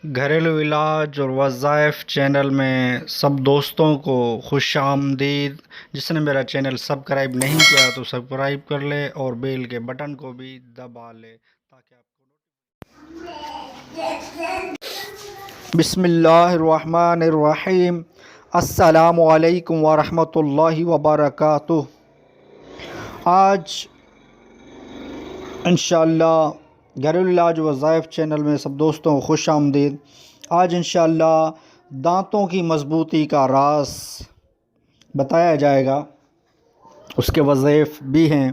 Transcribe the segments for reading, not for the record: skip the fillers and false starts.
گھریلو علاج اور وظائف چینل میں سب دوستوں کو خوش آمدید۔ جس نے میرا چینل سبسکرائب نہیں کیا تو سبسکرائب کر لے اور بیل کے بٹن کو بھی دبا لے تاکہ آپ کو بسم اللہ الرحمن الرحیم۔ السلام علیکم ورحمۃ اللہ وبرکاتہ۔ آج انشاءاللہ گھریلو علاج وظائف چینل میں سب دوستوں کو خوش آمدید۔ آج انشاءاللہ دانتوں کی مضبوطی کا راز بتایا جائے گا، اس کے وظائف بھی ہیں۔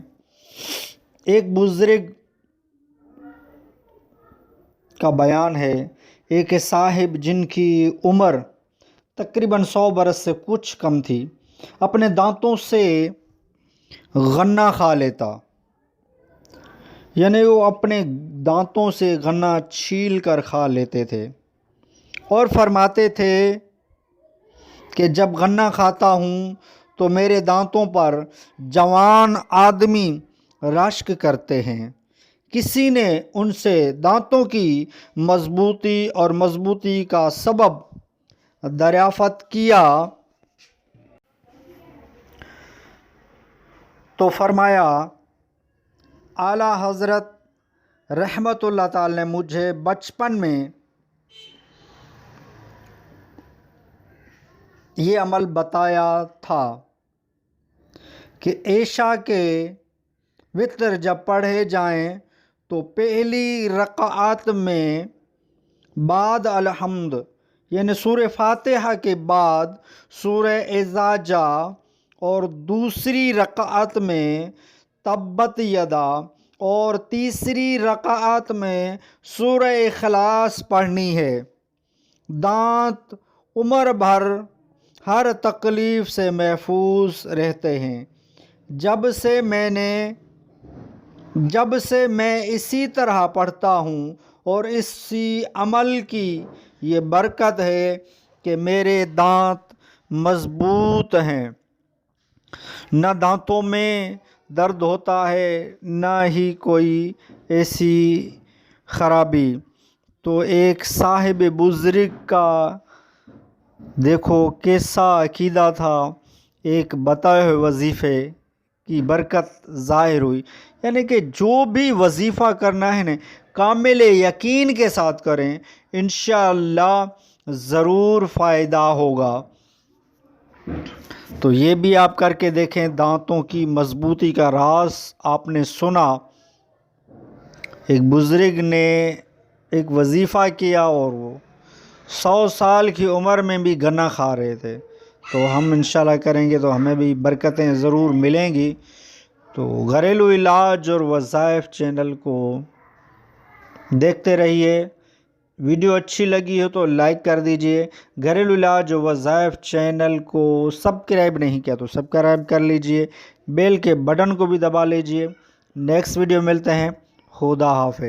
ایک بزرگ کا بیان ہے، ایک صاحب جن کی عمر تقریباً 100 برس سے کچھ کم تھی، اپنے دانتوں سے غنہ کھا لیتا، یعنی وہ اپنے دانتوں سے غنہ چھیل کر کھا لیتے تھے اور فرماتے تھے کہ جب غنہ کھاتا ہوں تو میرے دانتوں پر جوان آدمی رشک کرتے ہیں۔ کسی نے ان سے دانتوں کی مضبوطی کا سبب دریافت کیا تو فرمایا، اعلیٰ حضرت رحمت اللہ تعالی نے مجھے بچپن میں یہ عمل بتایا تھا کہ عشاء کے وتر جب پڑھے جائیں تو پہلی رکعت میں بعد الحمد یعنی سورہ فاتحہ کے بعد سورہ اذا جاء اور دوسری رکعت میں تبت یدا اور تیسری رکعت میں سورہ اخلاص پڑھنی ہے۔ دانت عمر بھر ہر تکلیف سے محفوظ رہتے ہیں۔ جب سے میں اسی طرح پڑھتا ہوں اور اسی عمل کی یہ برکت ہے کہ میرے دانت مضبوط ہیں، نہ دانتوں میں درد ہوتا ہے نہ ہی کوئی ایسی خرابی۔ تو ایک صاحب بزرگ کا دیکھو کیسا عقیدہ تھا، ایک بتائے ہوئے وظیفے کی برکت ظاہر ہوئی، یعنی کہ جو بھی وظیفہ کرنا ہے نا کامل یقین کے ساتھ کریں، انشاءاللہ ضرور فائدہ ہوگا۔ تو یہ بھی آپ کر کے دیکھیں۔ دانتوں کی مضبوطی کا راز آپ نے سنا، ایک بزرگ نے ایک وظیفہ کیا اور وہ 100 سال کی عمر میں بھی گنا کھا رہے تھے۔ تو ہم انشاءاللہ کریں گے تو ہمیں بھی برکتیں ضرور ملیں گی۔ تو گھریلو علاج اور وظائف چینل کو دیکھتے رہیے۔ ویڈیو اچھی لگی ہو تو لائک کر دیجئے۔ گھریلو علاج و وظائف چینل کو سبسکرائب نہیں کیا تو سبسکرائب کر لیجئے، بیل کے بٹن کو بھی دبا لیجئے۔ نیکسٹ ویڈیو ملتے ہیں۔ خدا حافظ۔